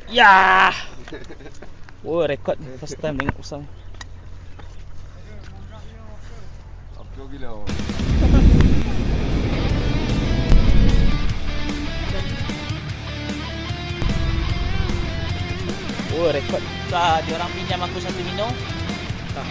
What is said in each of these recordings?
Ya. Oh, rekod first time tengok usang. Okey gila. Oh, rekod. Sah, dia orang pinjam aku satu minum. Tak.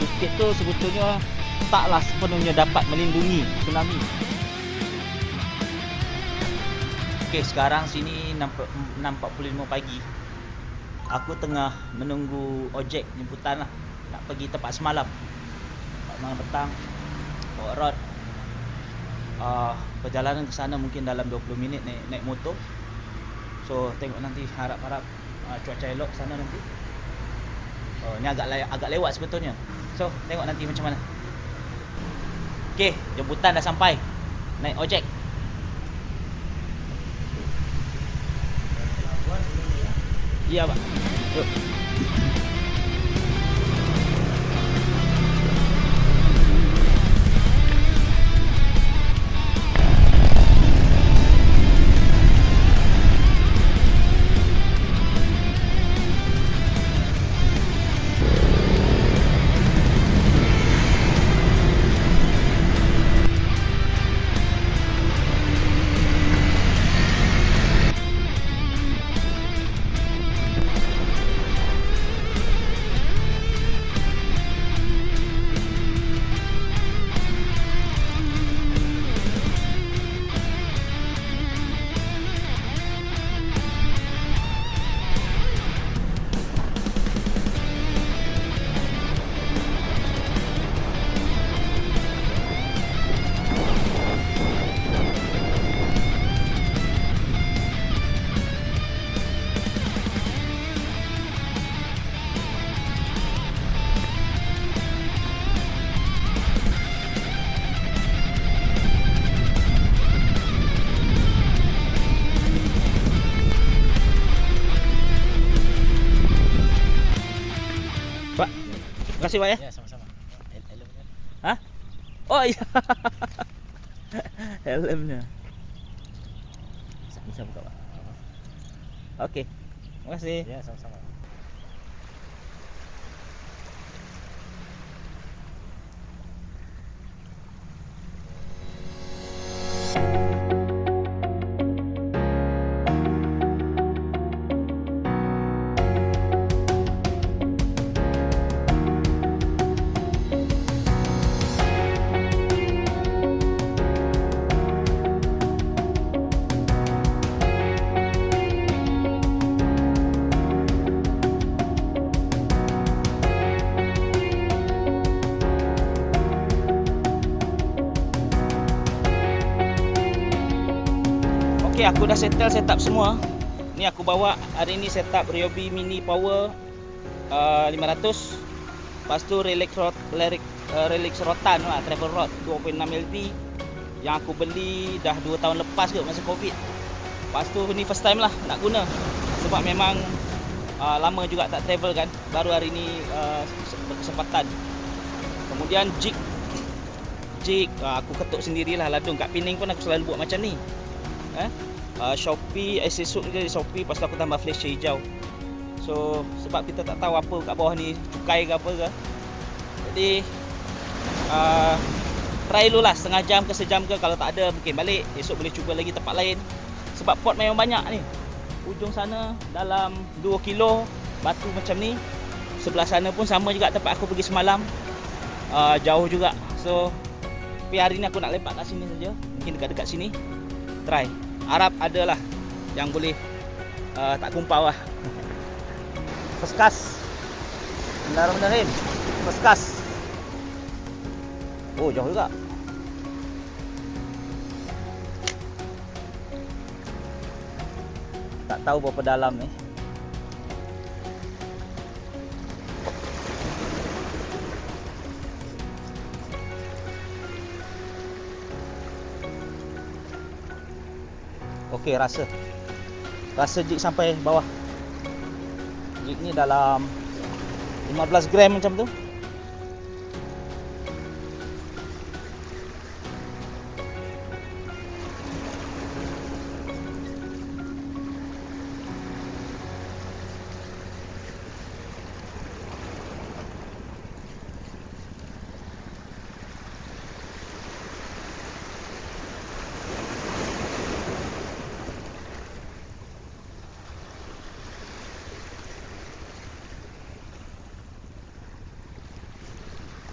Bukit tu sebetulnya taklah sepenuhnya dapat melindungi tsunami. Okey, sekarang sini 6.45 pagi. Aku tengah menunggu ojek jemputan lah. Nak pergi tempat semalam. Tempat semalam petang. Bawa rod. Perjalanan ke sana mungkin dalam 20 minit naik motor. So tengok nanti, harap-harap cuaca elok sana nanti. Ni agak lewat sebetulnya. So tengok nanti macam mana. Okey, jemputan dah sampai. Naik ojek. Iya, Pak. Yuk. Pak, terima kasih Pak ya. Ya, sama-sama. Helmnya. Hah? Oh iya. Helmnya. Bisa buka Pak. Oke. Terima kasih. Ya, sama-sama. Okey, aku dah settle setup semua. Ni aku bawa hari ni setup Ryobi Mini Power 500. Lepas tu Relix rotan lah, travel rod 2.6 LT yang aku beli dah 2 tahun lepas kot masa Covid. Lepas tu ni first time lah nak guna. Sebab memang lama juga tak travel kan. Baru hari ni berkesempatan. Kemudian jig aku ketuk sendirilah ladung. Kat Pening pun aku selalu buat macam ni. Shopee, accessory dia di Shopee. Lepas tu aku tambah flasher hijau. So sebab kita tak tahu apa kat bawah ni, cukai ke apa ke. Jadi try dulu lah, setengah jam ke sejam ke. Kalau tak ada mungkin balik. Esok boleh cuba lagi tempat lain. Sebab pot memang banyak ni. Ujung sana dalam 2 kilo batu macam ni. Sebelah sana pun sama juga tempat aku pergi semalam. Jauh juga. So tapi hari ni aku nak lepak kat sini saja. Mungkin dekat-dekat sini. Try. Harap adalah yang boleh tak kumpau lah. First cast. Bismillahirrahmanirrahim. First cast. Oh, jauh juga. Tak tahu berapa dalam ni. Okey, rasa jig sampai bawah. Jig ni dalam 15 gram macam tu.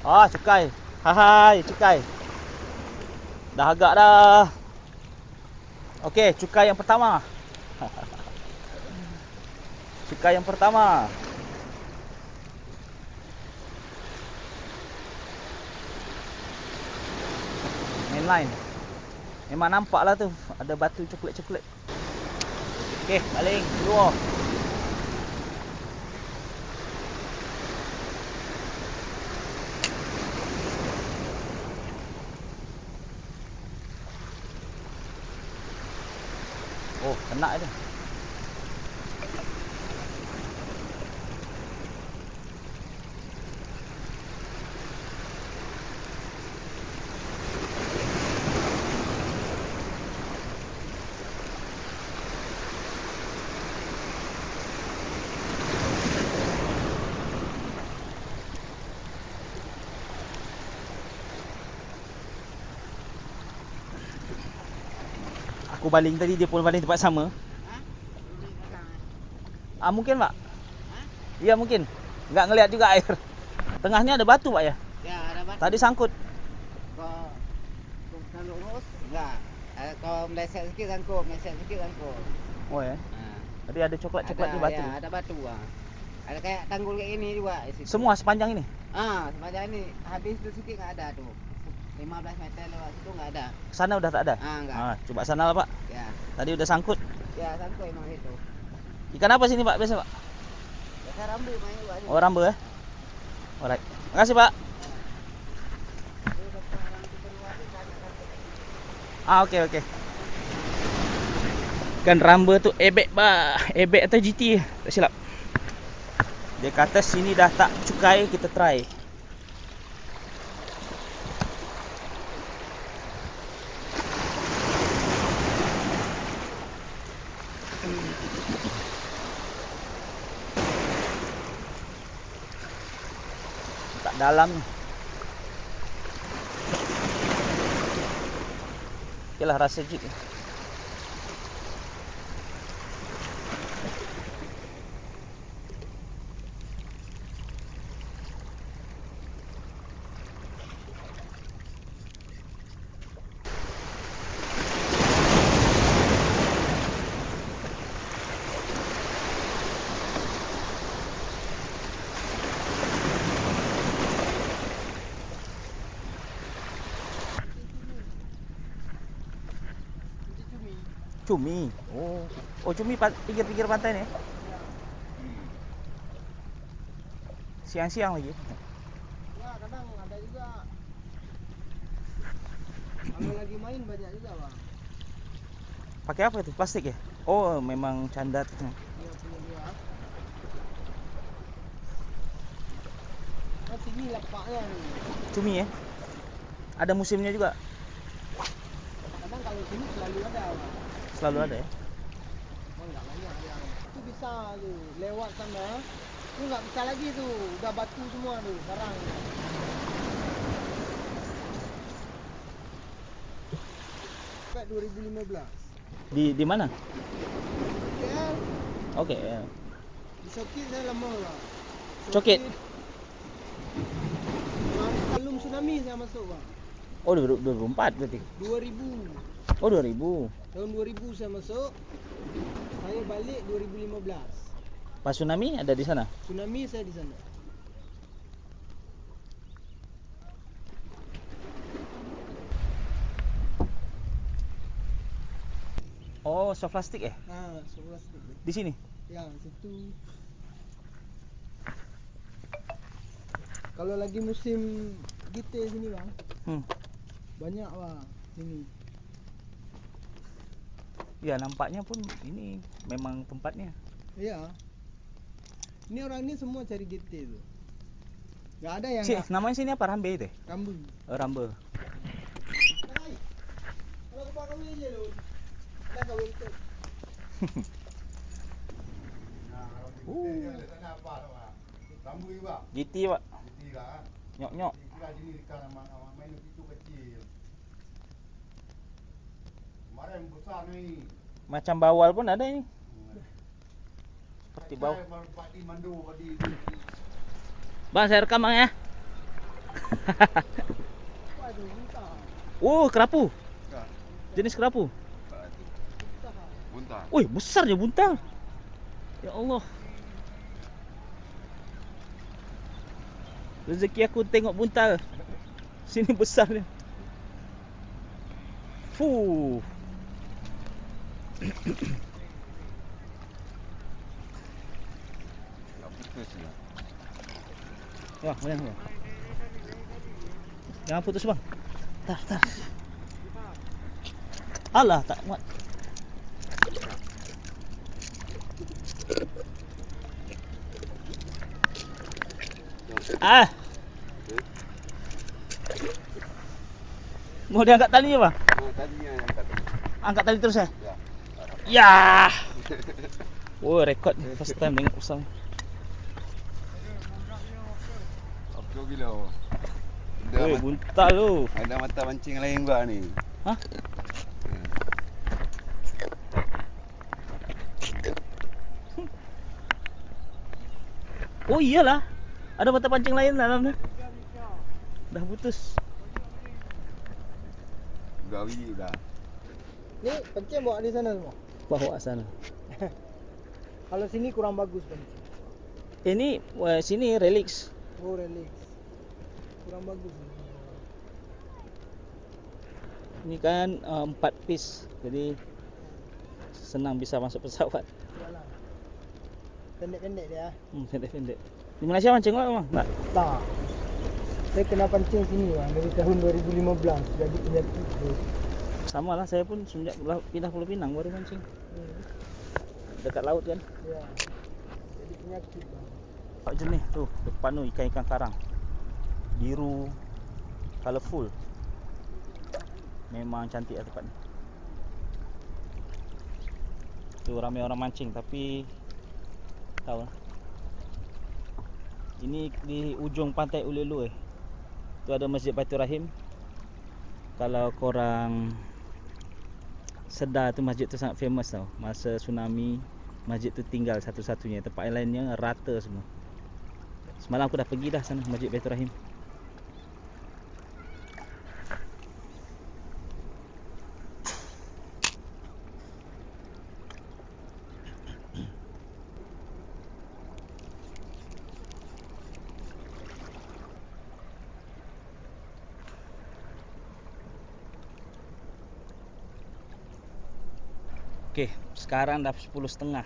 Ah, cukai. Hai, cukai. Dah agak dah. Okey, cukai yang pertama. Cukai yang pertama. Mainline. Memang nampaklah tu ada batu coklat-coklat. Okey, baling keluar. Oh, kena dia. Aku baling tadi, dia pun baling tempat sama. Ah, mungkin pak? Ya mungkin. Enggak ngelihat juga air. Tengahnya ada batu pak ya? Ya, ada batu. Tadi sangkut. Kalau lurus, enggak. Kalau meleset sikit sangkut, meleset sikit sangkut. Oh ya. Tadi ada coklat-coklat di batu. Ya, ada batu ah. Ada kayak tanggul kayak ini juga di situ. Semua sepanjang ini. Sepanjang ini habis tu sikit enggak ada tuh. 15 meter lewat situ enggak ada. Sana udah tak ada. Enggak. Coba sana lah pak. Ya. Tadi udah sangkut. Ya, sangkut emang itu. Ikan apa sini pak biasa pak? Biasa rambu main juga. Oh rambu ya. Alright. Makasih pak. Okey okey. Ikan ramba tu ebek bah. Ebek atau GT tak silap. Dia kata sini dah tak cukai, kita try. Tak dalam ni. Okeylah rasa jig. Cumi. Oh cumi pinggir-pinggir pantai ni. Siang-siang lagi. Ya, kadang ada juga. Kalau lagi main banyak juga, Bang. Pakai apa itu? Plastik ya? Oh, memang canda tu. Dia punya dia. Tinggi lapaknya ni. Cumi ya? Ada musimnya juga. Kadang kalau sini selalu ada, Bang. Selalu ada ya? Oh, enggak banyak dia. Itu bisa tu lewat sana. Tu enggak bisa lagi tu. Udah batu semua tu sekarang. Sampai 2015. Di mana? KL. Okey. Ya. Di Sokit saya lama lah. Cokit. Sebelum tsunami saya masuk, Bang. Oh 2004 berarti. 2000. Oh 2000. Tahun 2000 saya masuk. Saya balik 2015. Pas tsunami ada di sana. Tsunami saya di sana. Oh, soft plastik ya? Sebelah situ. Di sini. Ya, situ. Kalau lagi musim gite sini, Bang. Banyak, Bang, sini. Ya, nampaknya pun ini memang tempatnya. Iya. Ini orang ni semua cari gite tu. Enggak ada yang Cik, namanya sini apa? Rambe itu? Rambu. Oh, Rambe. Hai. Kalau kau kawin je lu. Dah kawin tu. Rambu juga. GT pak. GT lah. Nyok-nyok. Kira jenis ikan main itu kecil. Kemarin besar ni. Macam bawal pun ada ini. Seperti bawal. Padi mandu padi. Bang, saya rekam bang ya. Waduh, muntah. Oh, kerapu. Bukan. Jenis kerapu. Muntah. Buntar. Oi, besarnya buntal. Ya Allah. Rezeki aku tengok buntal. Sini besarnya. Fuh. Tak putus je. Wah, banyak bang. Jangan putus bang. Tar, tar. Alah, tak muat. Ah. Mau diangkat talinya bang? Tadinya yang kata. Angkat tali terus ya? Ya. Ya. Oh, rekod ni. First time tengok usang. Apa bila? Oi, buntal tu. Ada mata pancing lain gua ni. Hah? Oh iyalah. Ada mata pancing lain dalam ni. Dah putus. Gawi dah. Ni pancing bawa di sana semua. Bawa sana. Kalau sini kurang bagus pancing. Ini sini Relix. Oh, relax. Kurang bagus ni. Ini kan 4 piece. Jadi senang bisa masuk pesawat. Yalah. Pendek-pendek dia. Pendek-pendek. Di Malaysia mancing lah bang? Tak. Tak. Saya kena pancing sini bang dari tahun 2015. Jadi penyakit tu. Sama lah, saya pun sejak pindah Pulau Pinang baru mancing. Dekat laut kan. Ya. Jadi penyakit bang. Tak jenis tu, depan tu ikan-ikan karang. Biru, colourful. Memang cantik lah tempat ni. Tu ramai orang mancing tapi tahu lah. Ini di ujung pantai Ulelu tu ada Masjid Baitur Rahim. Kalau korang sedar tu masjid tu sangat famous tau. Masa tsunami masjid tu tinggal satu-satunya. Tempat yang lainnya rata semua. Semalam aku dah pergi dah sana Masjid Baitur Rahim. Okey, sekarang dah 10.30.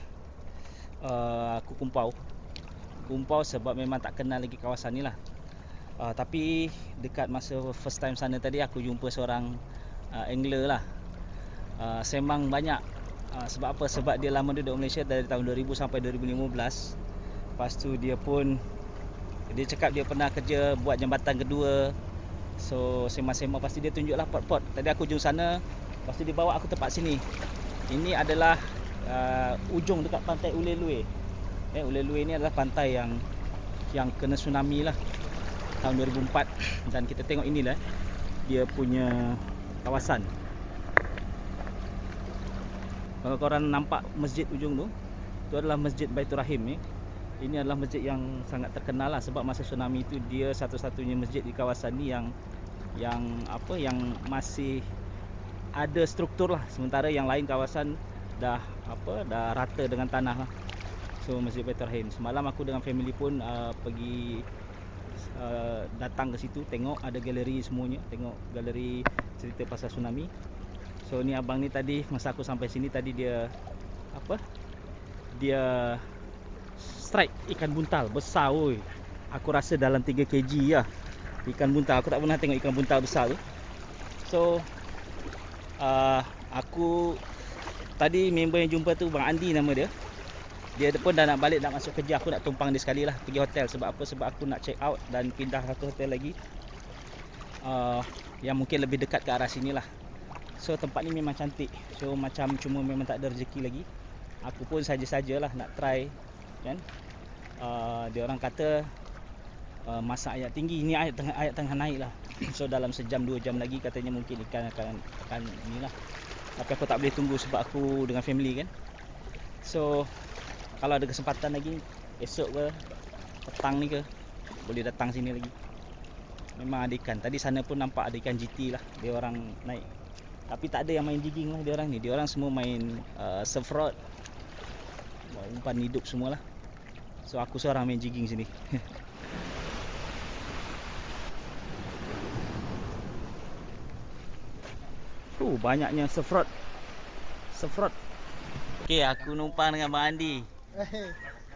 Aku kumpau sebab memang tak kenal lagi kawasan ni lah. Tapi dekat masa first time sana tadi aku jumpa seorang angler lah. Sembang banyak. Sebab apa? Sebab dia lama duduk Malaysia dari tahun 2000 sampai 2015. Lepas tu dia cakap dia pernah kerja buat jambatan kedua. So sembang-sembang pasti dia tunjuk lah pot-pot. Tadi aku jumpa sana, lepas tu dia bawa aku tempat sini. Ini adalah ujung dekat pantai Ulelue. Ulelue ni adalah pantai yang kena tsunami lah tahun 2004. Dan kita tengok inilah dia punya kawasan. Kalau korang nampak masjid ujung tu adalah Masjid Baitur Rahim. Ini adalah masjid yang sangat terkenal lah sebab masa tsunami tu dia satu-satunya masjid di kawasan ni yang masih ada struktur lah, sementara yang lain kawasan dah rata dengan tanah lah. So Masjid Baitur Rahim, semalam aku dengan family pun pergi datang ke situ, tengok ada galeri semuanya, tengok galeri cerita pasal tsunami. So ni abang ni tadi masa aku sampai sini tadi dia strike ikan buntal besar woi. Aku rasa dalam 3 kg lah ikan buntal. Aku tak pernah tengok ikan buntal besar tu. So aku tadi member yang jumpa tu Bang Andi nama dia. Dia pun dah nak balik, nak masuk kerja. Aku nak tumpang dia sekali lah pergi hotel. Sebab apa? Sebab aku nak check out dan pindah satu hotel lagi yang mungkin lebih dekat ke arah sini lah. So tempat ni memang cantik. So macam cuma memang tak ada rezeki lagi. Aku pun saja-sajalah nak try kan. Dia orang kata masa ayat tinggi, ni ayat tengah naik lah. So dalam sejam 2 jam lagi katanya mungkin ikan akan inilah. Tapi aku tak boleh tunggu sebab aku dengan family kan. So kalau ada kesempatan lagi esok ke petang ni ke boleh datang sini lagi. Memang ada ikan. Tadi sana pun nampak ada ikan GT lah. Dia orang naik. Tapi tak ada yang main jigging lah dia orang ni. Dia orang semua main surf rod. Bawa umpan hidup semualah. So aku seorang main jigging sini. Banyaknya surf rod. Surf rod. Okey, aku numpang dengan Bang Andi.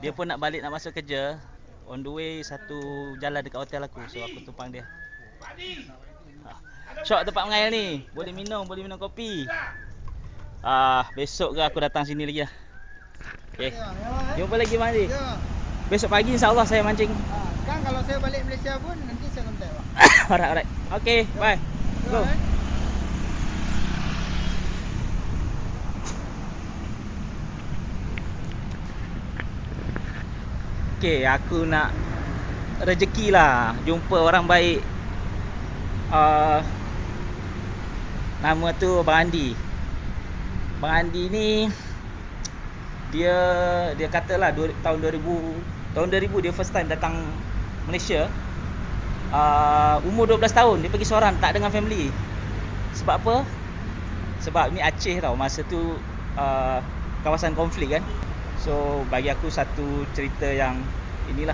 Dia pun nak balik nak masuk kerja. On the way satu jalan dekat hotel aku. So aku tumpang dia. Syok tempat mengail ni. Boleh minum kopi. Besok ke aku datang sini lagi lah. Okey. Jumpa lagi Bang Andi. Ya. Besok pagi insya-Allah saya mancing. Kan kalau saya balik Malaysia pun nanti saya kontak Pak. Alright. Okey, bye. Go. Okay, aku nak rezeki lah. Jumpa orang baik. Nama tu Bang Andi. Bang Andi ni dia katalah tahun 2000 dia first time datang Malaysia. Umur 12 tahun dia pergi seorang, tak dengan family. Sebab apa? Sebab ni Aceh tau. Masa tu kawasan konflik kan. So bagi aku satu cerita yang inilah,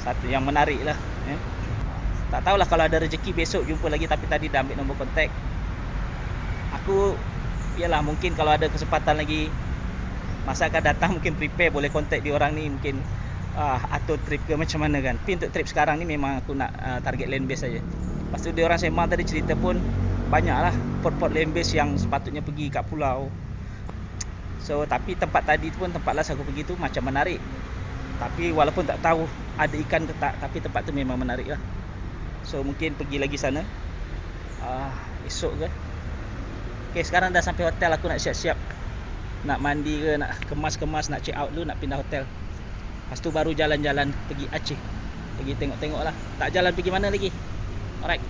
satu yang menarik lah. Tak tahulah kalau ada rezeki besok jumpa lagi. Tapi tadi dah ambil nombor kontak. Aku yalah, mungkin kalau ada kesempatan lagi masa akan datang, mungkin prepare boleh kontak dia orang ni. Mungkin atur trip ke macam mana kan. Tapi untuk trip sekarang ni memang aku nak target land base saja. Lepas tu dia orang sembang tadi cerita pun banyak lah port-port land base yang sepatutnya pergi kat pulau. So tapi tempat tadi tu pun, tempat last aku pergi tu macam menarik. Tapi walaupun tak tahu ada ikan ke tak, tapi tempat tu memang menarik lah. So mungkin pergi lagi sana esok ke. Okay, sekarang dah sampai hotel. Aku nak siap-siap, nak mandi ke, nak kemas-kemas, nak check out dulu, nak pindah hotel. Lepas tu baru jalan-jalan pergi Aceh. Pergi tengok-tengok lah. Tak jalan pergi mana lagi. Alright.